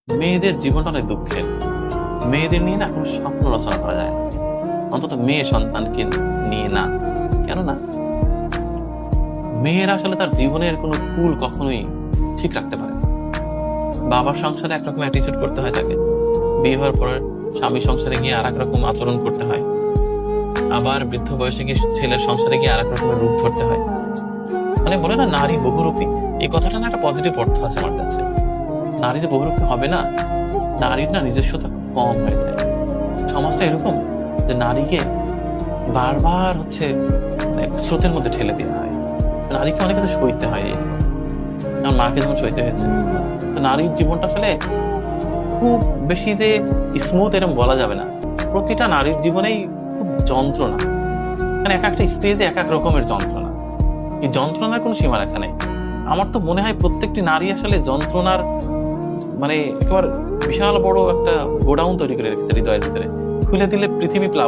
মেয়েদের জীবনটা অনেক দুঃখের। মেয়েদের নিয়ে না কোনো স্বপ্ন রচনা করা যায় না, অন্তত মেয়ে সন্তানকে নিয়ে না। কেননা মেয়েরা আসলে তার জীবনের কোনো কুল কখনোই ঠিক রাখতে পারে না। বাবার সংসারে একরকম অ্যাটিচিউড করতে হয় তাকে, বিয়ে হওয়ার পর স্বামী সংসারে গিয়ে আর এক রকম আচরণ করতে হয়, আবার বৃদ্ধ বয়সে গিয়ে ছেলের সংসারে গিয়ে আর এক রকমের রূপ ধরতে হয়। মানে বলে না নারী বহুরূপী, এই কথাটা না একটা পজিটিভ অর্থ আছে আমার কাছে। নারী যে বহুরূপী হবে না, নারীর না নিজস্বতা কম হয়ে যায়। সমাজটা এরকম যে নারীকে বারবার মানে স্রোতের মধ্যে ঠেলে দেওয়া হয়। নারীকে অনেক কিছু সইতে হয়। এই জীবন আমার মাকে যেমন সইতে হয়েছে, তো নারীর জীবনটা আসলে খুব বেশি যে স্মুথ এরকম বলা যাবে না। প্রতিটা নারীর জীবনেই খুব যন্ত্রণা, মানে এক একটা স্টেজে এক এক রকমের যন্ত্রণা। এই যন্ত্রণার কোনো সীমারেখা নেই। আমার তো মনে হয় প্রত্যেকটি নারী আসলে যন্ত্রণার মানে একেবারে বিশাল বড় একটা গোডাউন তৈরি করে রেখেছে হৃদয়ের ভিতরে। খুলে দিলে পৃথিবী প্লাব